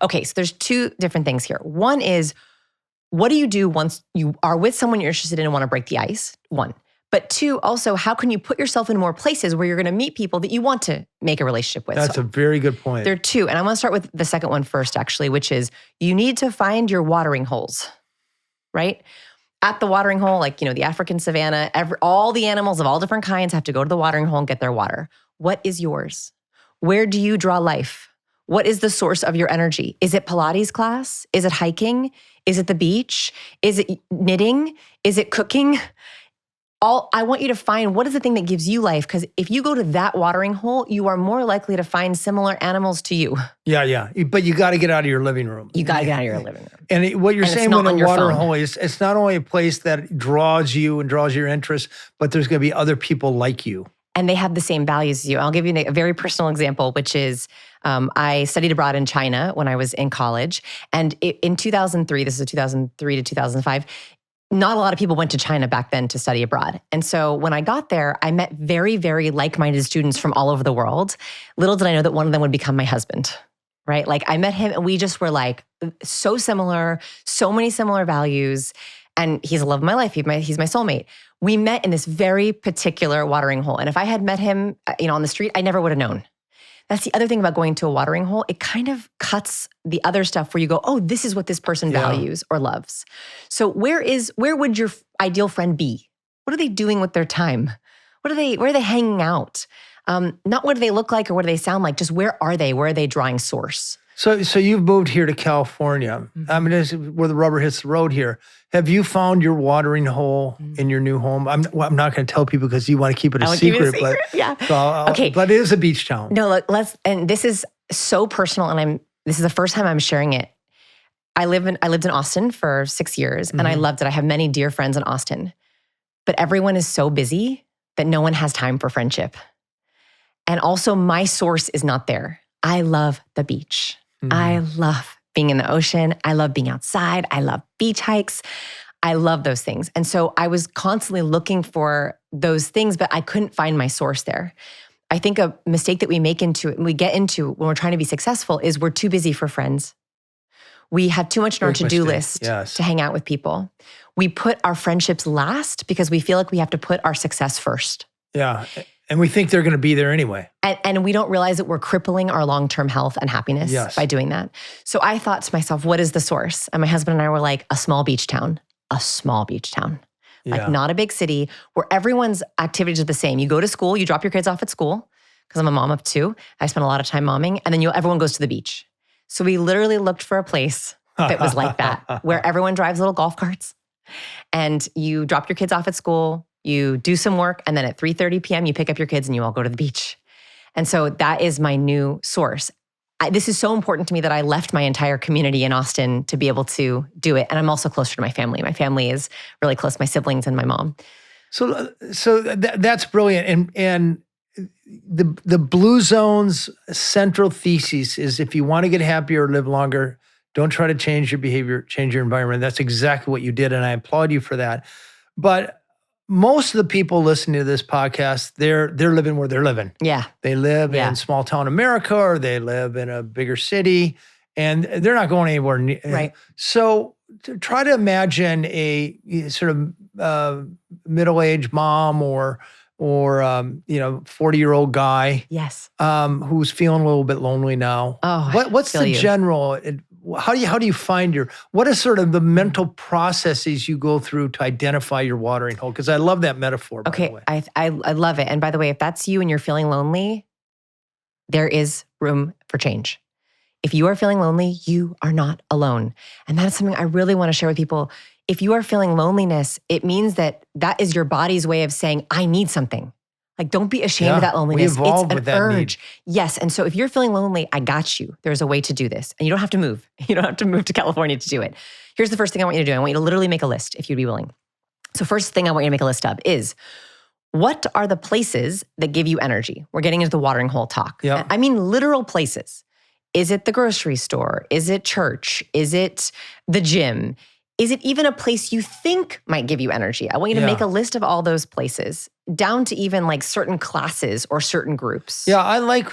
Okay, so there's two different things here. One is, what do you do once you are with someone you're interested in and want to break the ice? One. But two, also, how can you put yourself in more places where you're going to meet people that you want to make a relationship with? That's a very good point. There are two. And I want to start with the second one first, actually, which is you need to find your watering holes, right? At the watering hole, like, the African savanna, all the animals of all different kinds have to go to the watering hole and get their water. What is yours? Where do you draw life? What is the source of your energy? Is it Pilates class? Is it hiking? Is it the beach? Is it knitting? Is it cooking? I want you to find what is the thing that gives you life, because if you go to that watering hole, you are more likely to find similar animals to you. Yeah. But you got to get out of your living room. You got to get out of your living room. And what you're saying with a watering hole is it's not only a place that draws you and draws your interest, but there's going to be other people like you. And they have the same values as you. I'll give you a very personal example, which is I studied abroad in China when I was in college. And in 2003, this is 2003 to 2005, not a lot of people went to China back then to study abroad. And so when I got there, I met very, very like-minded students from all over the world. Little did I know that one of them would become my husband, right? Like I met him and we just were like so similar, so many similar values. And he's the love of my life. He's my soulmate. We met in this very particular watering hole. And if I had met him, on the street, I never would have known. That's the other thing about going to a watering hole. It kind of cuts the other stuff where you go, oh, this is what this person values or loves. So where would your ideal friend be? What are they doing with their time? Where are they hanging out? Not what do they look like or what do they sound like? Just where are they? Where are they drawing source? So you've moved here to California. Mm-hmm. I mean, this is where the rubber hits the road here. Have you found your watering hole in your new home? I'm not going to tell people because you want to keep it a secret. But yeah. Okay. But it is a beach town. No, look, and this is so personal, and this is the first time I'm sharing it. I lived in Austin for 6 years, and I loved it. I have many dear friends in Austin, but everyone is so busy that no one has time for friendship. And also, my source is not there. I love the beach. I love being in the ocean. I love being outside. I love beach hikes. I love those things. And so I was constantly looking for those things, but I couldn't find my source there. I think a mistake that we get into when we're trying to be successful is we're too busy for friends. We have too much on our to-do list to hang out with people. We put our friendships last because we feel like we have to put our success first. Yeah. And we think they're going to be there anyway. And we don't realize that we're crippling our long-term health and happiness by doing that. So I thought to myself, what is the source? And my husband and I were like, a small beach town. Like not a big city where everyone's activities are the same. You go to school, you drop your kids off at school, because I'm a mom of two. I spend a lot of time momming, and then everyone goes to the beach. So we literally looked for a place that was like that, where everyone drives little golf carts, and you drop your kids off at school, you do some work, and then at 3:30 p.m., you pick up your kids and you all go to the beach. And so that is my new source. This is so important to me that I left my entire community in Austin to be able to do it. And I'm also closer to my family. My family is really close, my siblings and my mom. So that's brilliant. And the Blue Zone's central thesis is if you want to get happier or live longer, don't try to change your behavior, change your environment. That's exactly what you did, and I applaud you for that. But most of the people listening to this podcast, they're living where they're living. Yeah. They live in small town America, or they live in a bigger city, and they're not going anywhere. Right. So try to imagine a sort of middle-aged mom or 40-year-old guy. Yes. Who's feeling a little bit lonely now. Oh, what's the general? How do you find what is sort of the mental processes you go through to identify your watering hole? Because I love that metaphor, by the way. I love it. And by the way, if that's you and you're feeling lonely, there is room for change. If you are feeling lonely, you are not alone. And that is something I really want to share with people. If you are feeling loneliness, it means that is your body's way of saying, I need something. Like, don't be ashamed of that loneliness. We evolved with that urge. Need. Yes. And so if you're feeling lonely, I got you. There's a way to do this. And you don't have to move. You don't have to move to California to do it. Here's the first thing I want you to do. I want you to literally make a list if you'd be willing. So first thing I want you to make a list of is, what are the places that give you energy? We're getting into the watering hole talk. Yep. I mean literal places. Is it the grocery store? Is it church? Is it the gym? Is it even a place you think might give you energy? I want you to make a list of all those places. down to even like certain classes or certain groups. Yeah, I like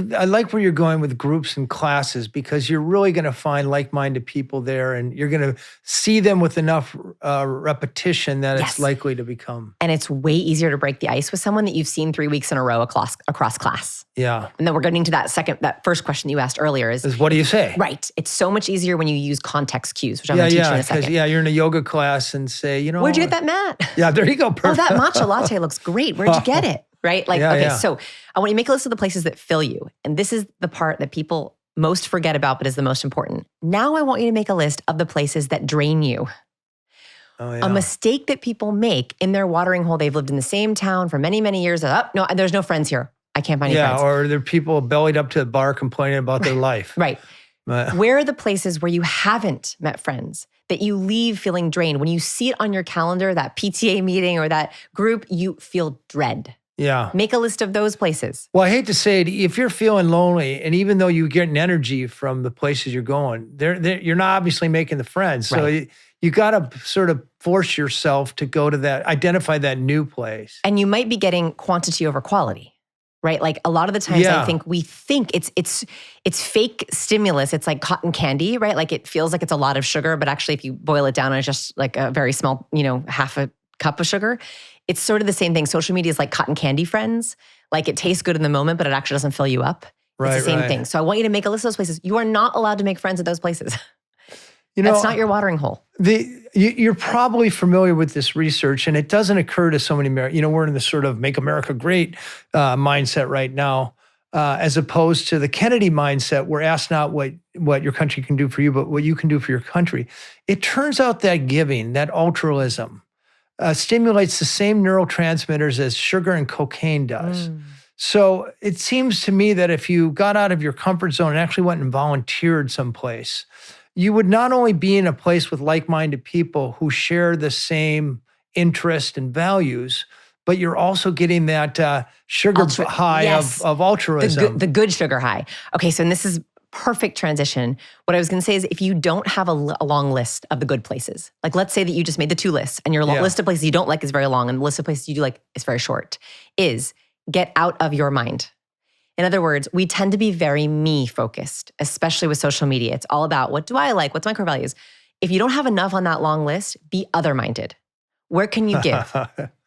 where you're going with groups and classes, because you're really going to find like-minded people there, and you're going to see them with enough repetition that it's likely to become. And it's way easier to break the ice with someone that you've seen 3 weeks in a row across class. Yeah. And then we're getting to that first question you asked earlier is what do you say? Right. It's so much easier when you use context cues, which I'm going to teach you in a second. Yeah, you're in a yoga class and say, where'd you get that mat? Yeah, there you go. Perfect. Oh, that matcha latte looks great. Where'd you get it? Right? Like, so I want you to make a list of the places that fill you. And this is the part that people most forget about, but is the most important. Now I want you to make a list of the places that drain you. Oh, yeah. A mistake that people make in their watering hole, they've lived in the same town for many, many years. Oh, no, there's no friends here. I can't find any friends. Yeah, or there are people bellied up to the bar complaining about their life. Right. Where are the places where you haven't met friends that you leave feeling drained? When you see it on your calendar, that PTA meeting or that group, you feel dread. Yeah. Make a list of those places. Well, I hate to say it, if you're feeling lonely, and even though you get an energy from the places you're going, you're not obviously making the friends. So you got to sort of force yourself to go to identify that new place. And you might be getting quantity over quality, right? Like a lot of the times I think we think it's fake stimulus. It's like cotton candy, right? Like it feels like it's a lot of sugar, but actually if you boil it down, it's just like a very small, half a cup of sugar. It's sort of the same thing. Social media is like cotton candy friends. Like it tastes good in the moment, but it actually doesn't fill you up. It's the same thing. So I want you to make a list of those places. You are not allowed to make friends at those places. That's not your watering hole. You're probably familiar with this research, and it doesn't occur to so many Americans. We're in the sort of make America great mindset right now, as opposed to the Kennedy mindset, where ask not what your country can do for you, but what you can do for your country. It turns out that giving, that altruism, stimulates the same neurotransmitters as sugar and cocaine does. So it seems to me that if you got out of your comfort zone and actually went and volunteered someplace, you would not only be in a place with like-minded people who share the same interest and values, but you're also getting that sugar high of altruism. The good sugar high. Okay, so this is perfect transition. What I was going to say is if you don't have a long list of the good places, like let's say that you just made the 2 lists and your list of places you don't like is very long and the list of places you do like is very short, is get out of your mind. In other words, we tend to be very me focused, especially with social media. It's all about what do I like? What's my core values? If you don't have enough on that long list, be other minded. Where can you give?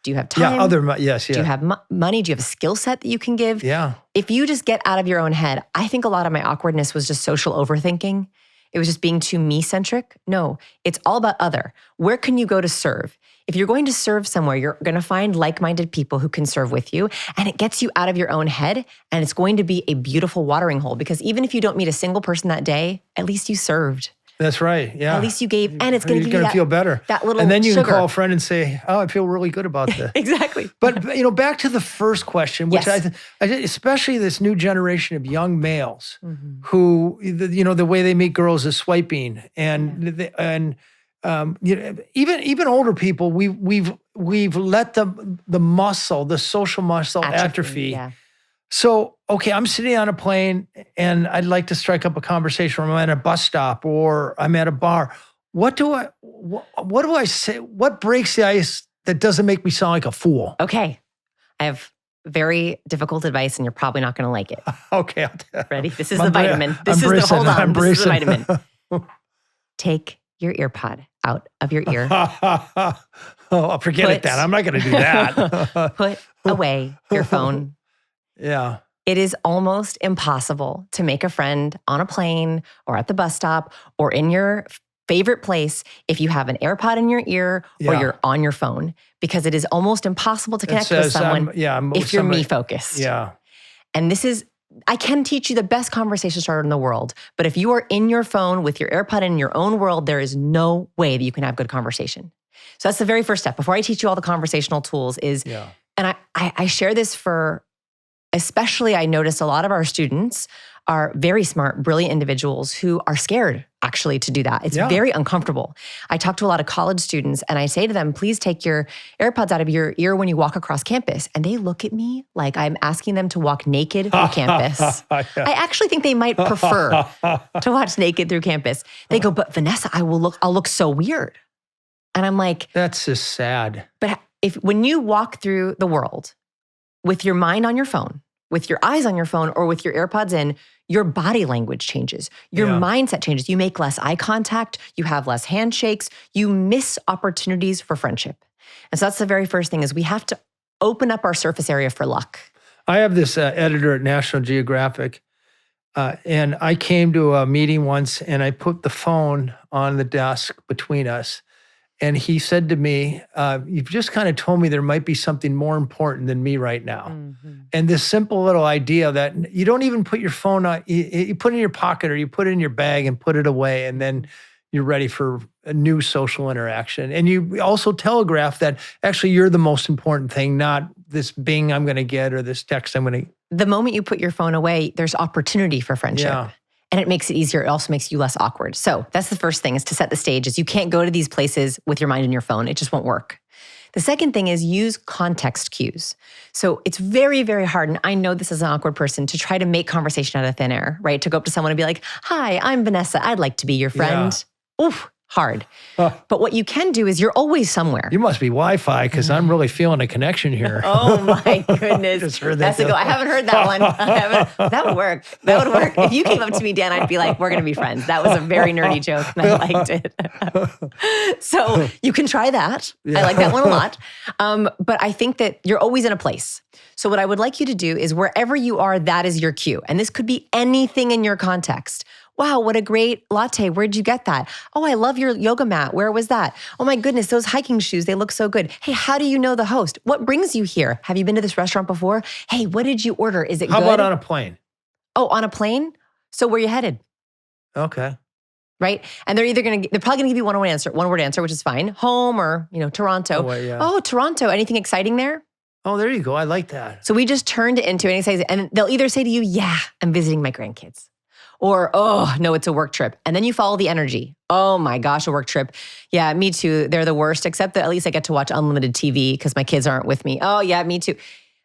Do you have time? Yes. Do you have money? Do you have a skill set that you can give? Yeah. If you just get out of your own head, I think a lot of my awkwardness was just social overthinking. It was just being too me-centric. No, it's all about other. Where can you go to serve? If you're going to serve somewhere, you're going to find like-minded people who can serve with you, and it gets you out of your own head, and it's going to be a beautiful watering hole, because even if you don't meet a single person that day, at least you served. That's right. Yeah. At least you gave, and it's going to give you feel better. That little and then you sugar. Can call a friend and say, "Oh, I feel really good about this." Exactly. But back to the first question, which I especially this new generation of young males who, the way they meet girls is swiping, and even older people, we've let the social muscle atrophy. Yeah. So, okay, I'm sitting on a plane and I'd like to strike up a conversation, or I'm at a bus stop or I'm at a bar. What do I say? What breaks the ice that doesn't make me sound like a fool? Okay. I have very difficult advice and you're probably not going to like it. Okay. Ready? This is the vitamin. This is the vitamin. Take your ear pod out of your ear. Forget it then. I'm not going to do that. Put away your phone. Yeah. It is almost impossible to make a friend on a plane or at the bus stop or in your favorite place if you have an AirPod in your ear or you're on your phone, because it is almost impossible to connect with someone if you're me-focused. Yeah. And I can teach you the best conversation starter in the world, but if you are in your phone with your AirPod in your own world, there is no way that you can have good conversation. So that's the very first step. Before I teach you all the conversational tools and I share this especially I notice a lot of our students are very smart, brilliant individuals who are scared actually to do that. It's very uncomfortable. I talk to a lot of college students and I say to them, please take your AirPods out of your ear when you walk across campus. And they look at me like I'm asking them to walk naked through campus. I actually think they might prefer to watch naked through campus. They go, but Vanessa, I'll look so weird. And I'm like, that's just sad. But when you walk through the world, with your mind on your phone, with your eyes on your phone, or with your AirPods in, your body language changes. Your mindset changes. You make less eye contact. You have less handshakes. You miss opportunities for friendship. And so that's the very first thing is we have to open up our surface area for luck. I have this editor at National Geographic, and I came to a meeting once and I put the phone on the desk between us. And he said to me, you've just kind of told me there might be something more important than me right now. Mm-hmm. And this simple little idea that you don't even put your phone on, you put it in your pocket or you put it in your bag and put it away, and then you're ready for a new social interaction. And you also telegraph that actually you're the most important thing, not this bing I'm going to get or this text I'm going to. The moment you put your phone away, there's opportunity for friendship. Yeah. And it makes it easier. It also makes you less awkward. So that's the first thing, is to set the stage. Is you can't go to these places with your mind in your phone. It just won't work. The second thing is use context cues. So it's very, very hard, and I know this as an awkward person, to try to make conversation out of thin air, right? To go up to someone and be like, hi, I'm Vanessa. I'd like to be your friend. Yeah. Oof. Hard. But what you can do is you're always somewhere. You must be Wi-Fi, because I'm really feeling a connection here. Oh my goodness. Just heard that. I haven't heard that one. That would work. That would work. If you came up to me, Dan, I'd be like, we're going to be friends. That was a very nerdy joke and I liked it. So you can try that. Yeah. I like that one a lot. But I think that you're always in a place. So what I would like you to do is wherever you are, that is your cue. And this could be anything in your context. Wow, what a great latte. Where'd you get that? Oh, I love your yoga mat. Where was that? Oh my goodness, those hiking shoes, they look so good. Hey, how do you know the host? What brings you here? Have you been to this restaurant before? Hey, what did you order? Is it good? How about on a plane? Oh, on a plane? So where you headed? Okay. Right? And they're probably gonna give you one word answer, which is fine. Home or, Toronto. Oh, Toronto. Anything exciting there? Oh, there you go. I like that. So we just turned it into anything, and they'll either say to you, yeah, I'm visiting my grandkids. Or, oh, no, it's a work trip. And then you follow the energy. Oh my gosh, a work trip. Yeah, me too. They're the worst, except that at least I get to watch unlimited TV because my kids aren't with me. Oh yeah, me too.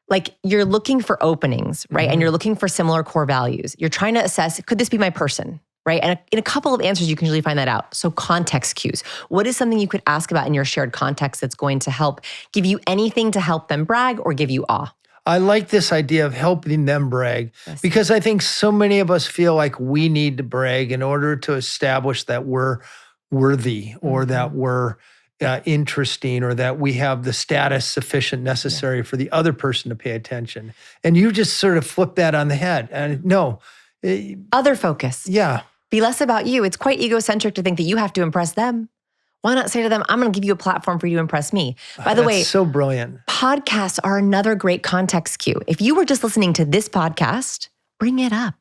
Like, you're looking for openings, right? Mm-hmm. And you're looking for similar core values. You're trying to assess, could this be my person, right? And in a couple of answers, you can usually find that out. So context cues. What is something you could ask about in your shared context that's going to help give you anything to help them brag or give you awe? I like this idea of helping them brag, because I think so many of us feel like we need to brag in order to establish that we're worthy, or that we're interesting, or that we have the status sufficient necessary for the other person to pay attention. And you just sort of flip that on the head. And no. Other focus. Yeah. Be less about you. It's quite egocentric to think that you have to impress them. Why not say to them, I'm going to give you a platform for you to impress me? By the way, so brilliant. Podcasts are another great context cue. If you were just listening to this podcast, bring it up.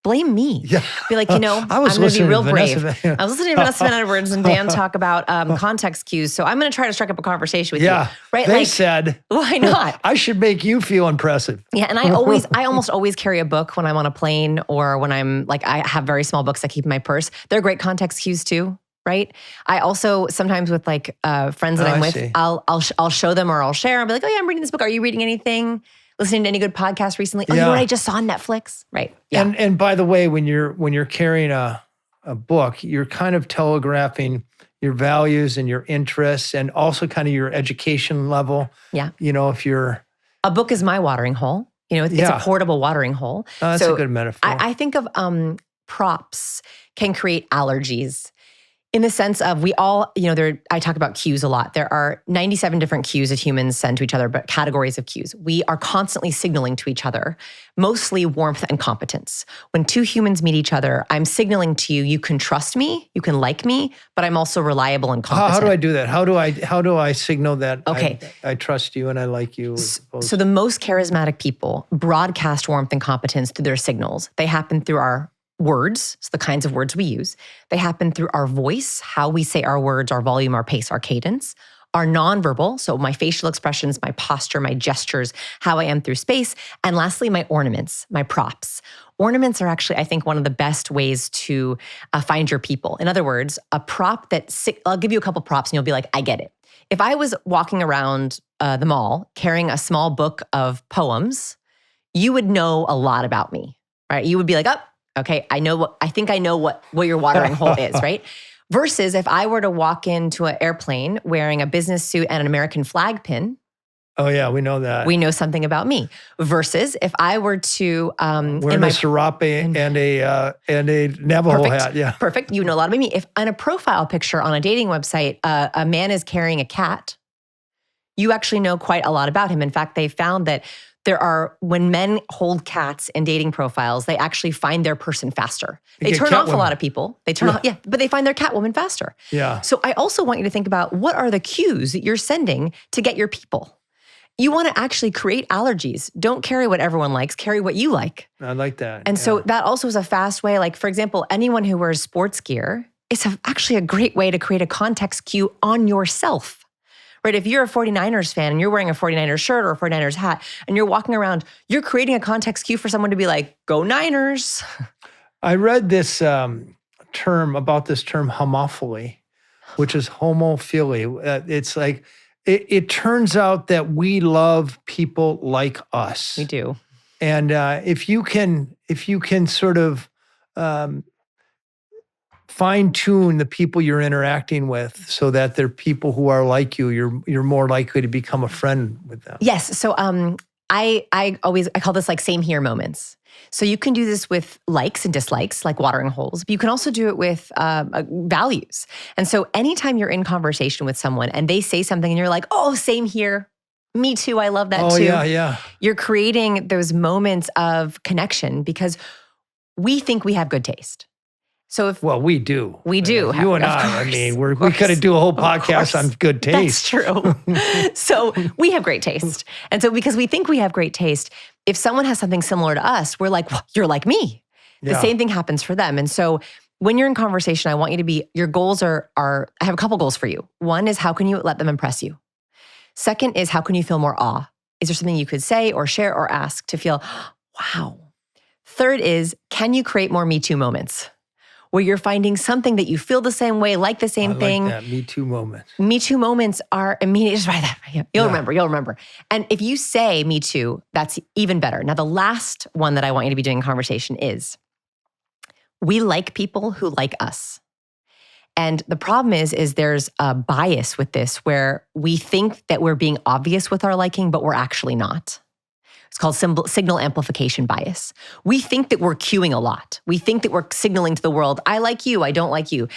Blame me. Yeah. Be like, I'm going to be real brave. I was listening to Vanessa Van Edwards and Dan talk about context cues. So I'm going to try to strike up a conversation with you. Right? They said, why not? I should make you feel impressive. Yeah. And I almost always carry a book when I'm on a plane, or when I'm like, I have very small books I keep in my purse. They're great context cues too. Right. I also sometimes with like friends that I'm with, I'll show them, or I'll share. I'll be like, oh yeah, I'm reading this book. Are you reading anything? Listening to any good podcasts recently? Oh, you know what I just saw on Netflix? Right. Yeah. And by the way, when you're carrying a book, you're kind of telegraphing your values and your interests, and also kind of your education level. Yeah. If you're a book is my watering hole. It's a portable watering hole. Oh, that's a good metaphor. I think of props can create allergies. In the sense of we all, I talk about cues a lot. There are 97 different cues that humans send to each other, but categories of cues. We are constantly signaling to each other, mostly warmth and competence. When two humans meet each other, I'm signaling to you, you can trust me, you can like me, but I'm also reliable and competent. How do I do that? How do I signal that I trust you and I like you? So the most charismatic people broadcast warmth and competence through their signals. They happen through our words, so the kinds of words we use. They happen through our voice, how we say our words, our volume, our pace, our cadence. Our nonverbal, so my facial expressions, my posture, my gestures, how I am through space. And lastly, my ornaments, my props. Ornaments are actually, I think, one of the best ways to find your people. In other words, a prop I'll give you a couple props and you'll be like, I get it. If I was walking around the mall carrying a small book of poems, you would know a lot about me, right? You would be like, oh, okay, I think I know what your watering hole is, right? Versus if I were to walk into an airplane wearing a business suit and an American flag pin, Oh, yeah, we know that. We know something about me. Versus if I were to wearing a serape and a Navajo hat. Yeah. Perfect. You know a lot about me. If on a profile picture on a dating website, a man is carrying a cat, you actually know quite a lot about him. In fact, they found that when men hold cats in dating profiles, they actually find their person faster. They turn off a lot of people. They turn off, but they find their cat woman faster. Yeah. So I also want you to think about what are the cues that you're sending to get your people. You want to actually create allergies. Don't carry what everyone likes, carry what you like. I like that. And so that also is a fast way. Like, for example, anyone who wears sports gear, it's actually a great way to create a context cue on yourself, right? If you're a 49ers fan and you're wearing a 49ers shirt or a 49ers hat and you're walking around, you're creating a context cue for someone to be like, go Niners. I read this term homophily, which is homophily. It's like, it turns out that we love people like us. We do. And if you can sort of fine tune the people you're interacting with so that they're people who are like you, you're more likely to become a friend with them. Yes. So I call this like same here moments. So you can do this with likes and dislikes, like watering holes, but you can also do it with values. And so anytime you're in conversation with someone and they say something and you're like, oh, same here. Me too. I love that too. Oh, yeah. You're creating those moments of connection because we think we have good taste. So we do. We do. You and I mean, we could do a whole podcast on good taste. That's true. So we have great taste. And so because we think we have great taste, if someone has something similar to us, we're like, well, you're like me. The same thing happens for them. And so when you're in conversation, I want you to be, your goals are, I have a couple goals for you. One is how can you let them impress you? Second is how can you feel more awe? Is there something you could say or share or ask to feel, wow? Third is, can you create more Me Too moments? Where you're finding something that you feel the same way, like the same thing. Like that, Me Too moments. Me Too moments are immediate. Just write that. You'll remember. And if you say Me Too, that's even better. Now, the last one that I want you to be doing in conversation is, we like people who like us. And the problem is there's a bias with this where we think that we're being obvious with our liking, but we're actually not. It's called signal amplification bias. We think that we're cueing a lot. We think that we're signaling to the world, I like you, I don't like you.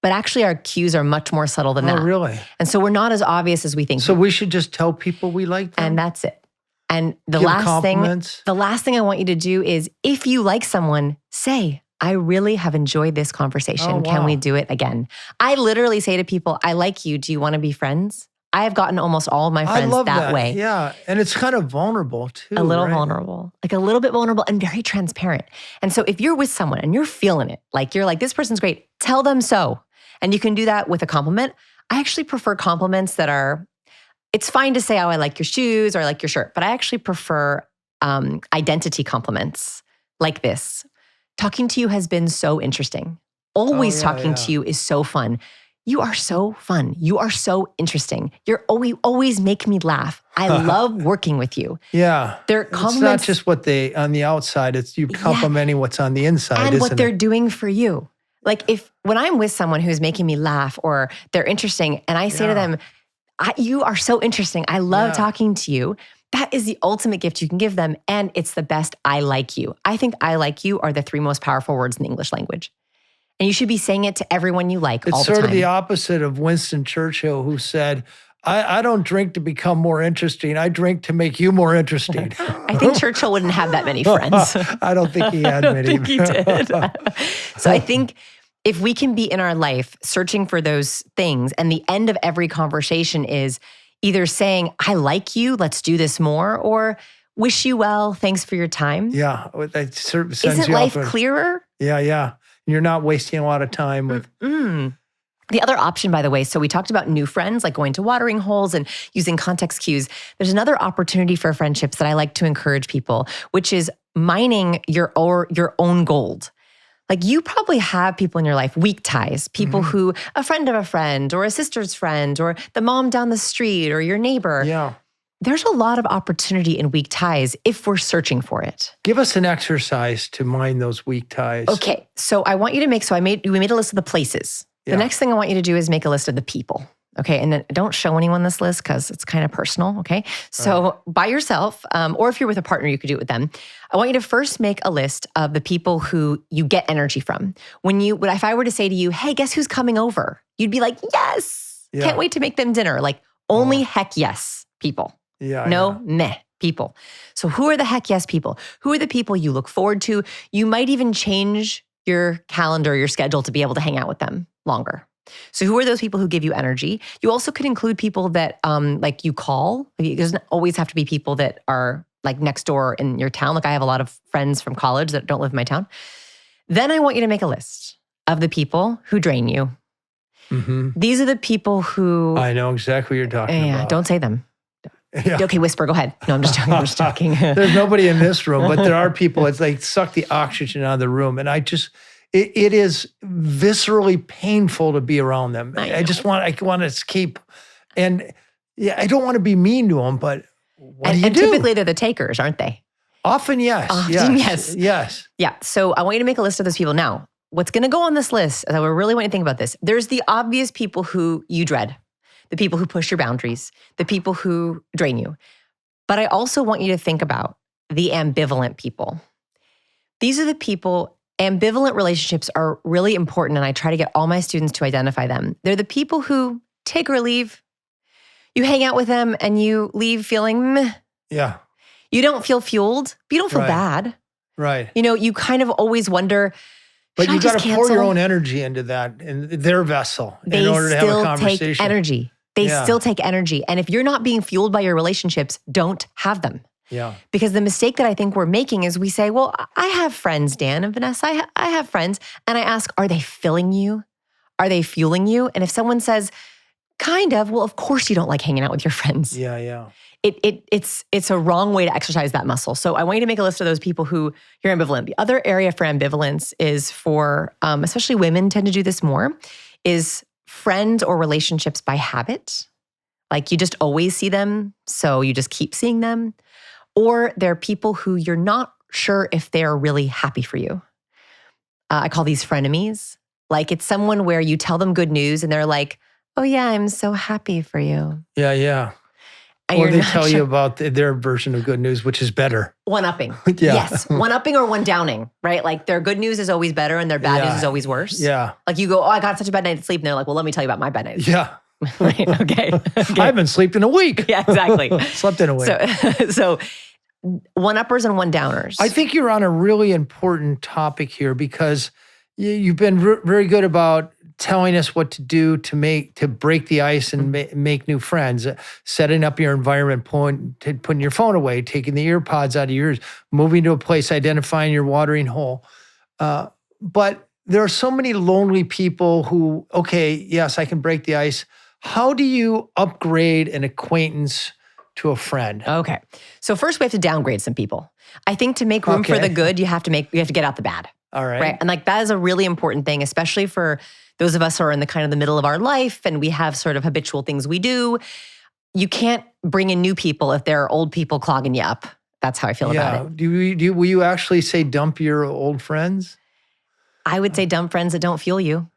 But actually our cues are much more subtle than that. Oh, really? And so we're not as obvious as we think. So we should just tell people we like them? And that's it. And the Give last compliments. the last thing I want you to do is, if you like someone, say, I really have enjoyed this conversation. Oh, wow. Can we do it again? I literally say to people, I like you. Do you want to be friends? I have gotten almost all of my friends that way. Yeah. And it's kind of vulnerable too. A little vulnerable, like a little bit vulnerable and very transparent. And so if you're with someone and you're feeling it, like you're like, this person's great, tell them so. And you can do that with a compliment. I actually prefer compliments that are, it's fine to say, oh, I like your shoes or I like your shirt, but I actually prefer identity compliments like this. Talking to you has been so interesting. Always talking to you is so fun. You are so fun. You are so interesting. You always make me laugh. I love working with you. Yeah. They're compliments. It's not just what they, on the outside, it's you complimenting what's on the inside, and what they're doing for you. Like when I'm with someone who's making me laugh or they're interesting and I say to them, you are so interesting. I love talking to you. That is the ultimate gift you can give them. And it's the best I like you. I think I like you are the 3 most powerful words in the English language. And you should be saying it to everyone you like all the time. It's sort of the opposite of Winston Churchill, who said, I don't drink to become more interesting. I drink to make you more interesting. I think Churchill wouldn't have that many friends. I don't think he had many. I don't think he did. So I think if we can be in our life searching for those things, and the end of every conversation is either saying, I like you, let's do this more, or wish you well, thanks for your time. Yeah. That sends Isn't you life clearer? Yeah. You're not wasting a lot of time with... The other option, by the way, so we talked about new friends, like going to watering holes and using context cues. There's another opportunity for friendships that I like to encourage people, which is mining your own gold. Like you probably have people in your life, weak ties, people who, a friend of a friend or a sister's friend or the mom down the street or your neighbor. Yeah. There's a lot of opportunity in weak ties if we're searching for it. Give us an exercise to mine those weak ties. Okay, so I want you to we made a list of the places. The next thing I want you to do is make a list of the people. Okay. And then don't show anyone this list because it's kind of personal. Okay. So by yourself, or if you're with a partner, you could do it with them. I want you to first make a list of the people who you get energy from. If I were to say to you, hey, guess who's coming over? You'd be like, yes. Yeah. Can't wait to make them dinner. Like only heck yes people. Yeah. No meh people. So who are the heck yes people? Who are the people you look forward to? You might even change your calendar, your schedule to be able to hang out with them longer. So who are those people who give you energy? You also could include people that like you call. It doesn't always have to be people that are like next door in your town. Like I have a lot of friends from college that don't live in my town. Then I want you to make a list of the people who drain you. Mm-hmm. These are the people who... I know exactly what you're talking about. Don't say them. Yeah. Okay, whisper, go ahead. No, I'm just joking. There's nobody in this room, but there are people. It's like suck the oxygen out of the room. And it is viscerally painful to be around them. I want to escape. And yeah, I don't want to be mean to them, but what do you do? Typically they're the takers, aren't they? Often, yes. Yes. Yeah. So I want you to make a list of those people. Now, what's going to go on this list, I really want you to think about this. There's the obvious people who you dread. The people who push your boundaries, the people who drain you. But I also want you to think about the ambivalent people. These are the people, ambivalent relationships are really important, and I try to get all my students to identify them. They're the people who take or leave. You hang out with them and you leave feeling meh. Yeah. You don't feel fueled, but you don't feel bad. Right. You kind of always wonder, but you got to pour your own energy into that, in their vessel, in order to have a conversation. Take energy. They still take energy. And if you're not being fueled by your relationships, don't have them. Yeah. Because the mistake that I think we're making is we say, well, I have friends, Dan and Vanessa. I have friends. And I ask, are they filling you? Are they fueling you? And if someone says, kind of, well, of course you don't like hanging out with your friends. Yeah. It's a wrong way to exercise that muscle. So I want you to make a list of those people who you're ambivalent. The other area for ambivalence is for, especially women tend to do this more, is friends or relationships by habit. Like you just always see them, so you just keep seeing them. Or they're people who you're not sure if they're really happy for you. I call these frenemies. Like it's someone where you tell them good news and they're like, oh yeah, I'm so happy for you. Yeah. And or they tell you about their version of good news, which is better. One-upping. Yeah. Yes, one-upping or one-downing, right? Like their good news is always better and their bad news is always worse. Yeah. Like you go, oh, I got such a bad night's sleep. And they're like, well, let me tell you about my bad night's sleep. Yeah. Right, okay. I haven't slept in a week. Yeah, exactly. Slept in a week. So one-uppers and one-downers. I think you're on a really important topic here because you've been very good about telling us what to do to break the ice and make new friends, setting up your environment, putting your phone away, taking the ear pods out of your ears, moving to a place, identifying your watering hole. But there are so many lonely people who, okay, yes, I can break the ice. How do you upgrade an acquaintance to a friend? Okay. So first we have to downgrade some people. I think to make room for the good, you have to get out the bad. All right. Right. And like that is a really important thing, especially for those of us who are in the kind of the middle of our life and we have sort of habitual things we do. You can't bring in new people if there are old people clogging you up. That's how I feel about it. Will you actually say dump your old friends? I would say dump friends that don't fuel you.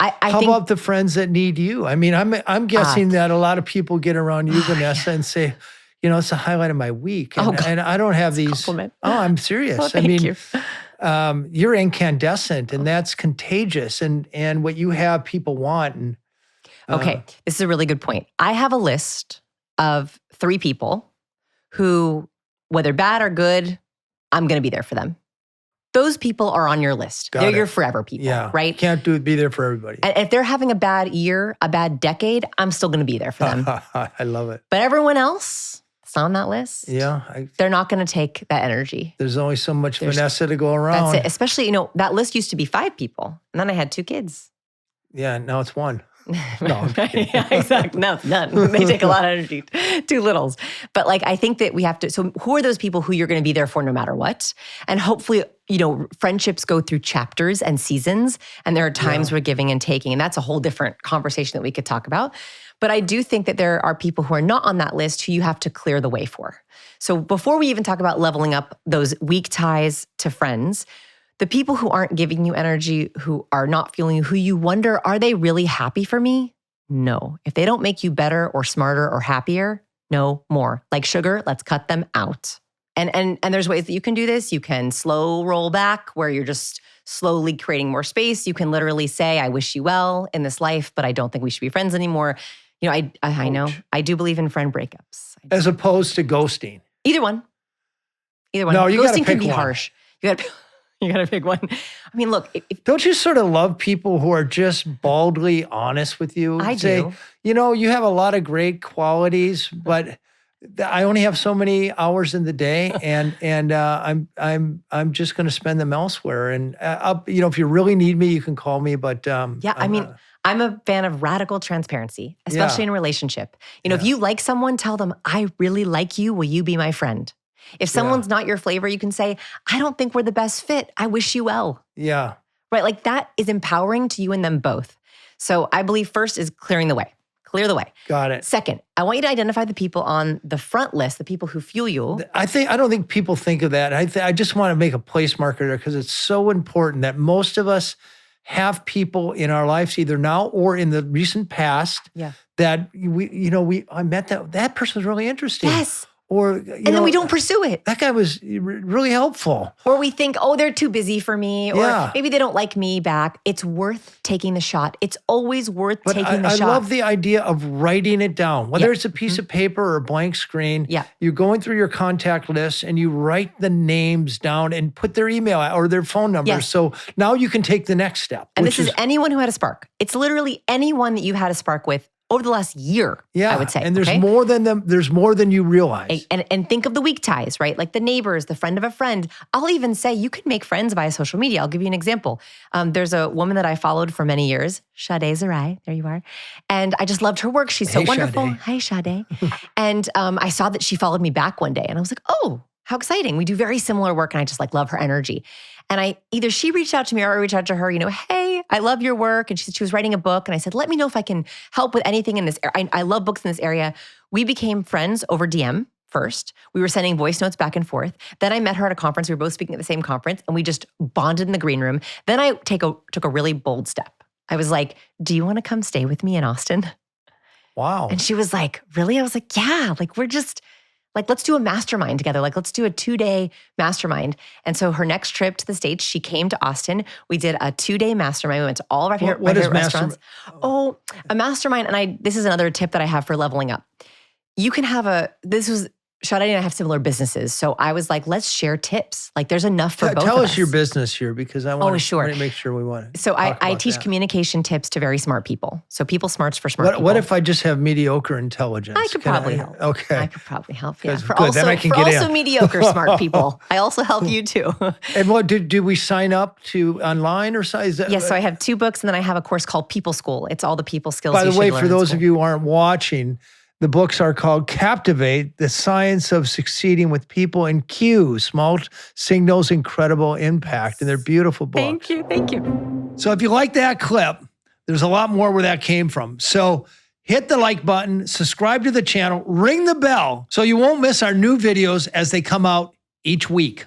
How about the friends that need you? I mean, I'm guessing that a lot of people get around you, Vanessa, and say, it's the highlight of my week. And I don't have these. Compliment. Oh, I'm serious. Well, thank you. You're incandescent and that's contagious and what you have people want. And okay, this is a really good point. I have a list of 3 people who, whether bad or good, I'm going to be there for them. Those people are on your list. They're your forever people, right? Can't be there for everybody. And if they're having a bad year, a bad decade, I'm still going to be there for them. I love it. But everyone else, it's on that list. Yeah. They're not going to take that energy. There's only so much Vanessa to go around. That's it. Especially, that list used to be 5 people. And then I had 2 kids. Yeah, now it's 1. No, yeah, exactly. No, it's none. They take a lot of energy. 2 littles. But I think that we have to, so who are those people who you're going to be there for no matter what? And hopefully, friendships go through chapters and seasons, and there are times where giving and taking, and that's a whole different conversation that we could talk about. But I do think that there are people who are not on that list who you have to clear the way for. So before we even talk about leveling up those weak ties to friends, the people who aren't giving you energy, who are not fueling you, who you wonder, are they really happy for me? no. If they don't make you better or smarter or happier, no more. Like sugar, let's cut them out. And there's ways that you can do this. You can slow roll back where you're just slowly creating more space. You can literally say, I wish you well in this life, but I don't think we should be friends anymore. You know, I know. I do believe in friend breakups. As opposed to ghosting. Either one. No, you gotta ghosting pick can be one. harsh. You gotta pick one. I mean, look. Don't you sort of love people who are just baldly honest with you? I Say, do. you know, you have a lot of great qualities, but I only have so many hours in the day, and I'm just going to spend them elsewhere. And you know, if you really need me, you can call me. But yeah, I mean, I'm a fan of radical transparency, especially in a relationship. You know, if you like someone, tell them, I really like you. Will you be my friend? If someone's not your flavor, you can say, I don't think we're the best fit. I wish you well. Yeah. Right? Like that is empowering to you and them both. So I believe first is clearing the way. Clear the way. Got it. Second, I want you to identify the people on the front list, the people who fuel you. I don't think people think of that. I just want to make a place marker there because it's so important that most of us have people in our lives, either now or in the recent past, that I met that person was really interesting. Yes. Or and then we don't pursue it. That guy was really helpful. Or we think, oh, they're too busy for me. Yeah. Or maybe they don't like me back. It's worth taking the shot. It's always worth taking the shot. I love the idea of writing it down, whether it's a piece of paper or a blank screen. Yeah. You're going through your contact list and you write the names down and put their email or their phone number. Yes. So now you can take the next step. And this is anyone who had a spark. It's literally anyone that you had a spark with over the last year, I would say. And there's more than them. There's more than you realize. And think of the weak ties, right? Like the neighbors, the friend of a friend. I'll even say you can make friends via social media. I'll give you an example. There's a woman that I followed for many years, Sade Zarai. There you are. And I just loved her work. She's so wonderful. Sade. Hi, Sade. And I saw that she followed me back one day. And I was like, oh, how exciting. We do very similar work. And I just love her energy. And either she reached out to me or I reached out to her, hey, I love your work. And she was writing a book. And I said, let me know if I can help with anything in this area. I love books in this area. We became friends over DM first. We were sending voice notes back and forth. Then I met her at a conference. We were both speaking at the same conference and we just bonded in the green room. Then I took a really bold step. I was like, do you want to come stay with me in Austin? Wow. And she was like, really? I was like, yeah, let's do a mastermind together. Let's do a 2-day mastermind. And so her next trip to the States, she came to Austin. We did a 2-day mastermind. We went to all of our favorite restaurants. Oh, a mastermind. And this is another tip that I have for leveling up. You can have Sade and I have similar businesses. So I was like, let's share tips. Like there's enough for both of us. Tell us your business here because I want to make sure we want to. So I teach communication tips to very smart people. So people smarts for smart people. What if I just have mediocre intelligence? I could probably help. Okay. I could probably help. Yeah. Then I can get in. Mediocre smart people. I also help you too. And what do we sign up to online or size? Yes. So I have 2 books and then I have a course called People School. It's all the people skills. By the way, for those of you who aren't watching, the books are called Captivate, The Science of Succeeding with People, and Q, Small Signals, Incredible Impact. And they're beautiful books. Thank you. So if you like that clip, there's a lot more where that came from. So hit the like button, subscribe to the channel, ring the bell so you won't miss our new videos as they come out each week.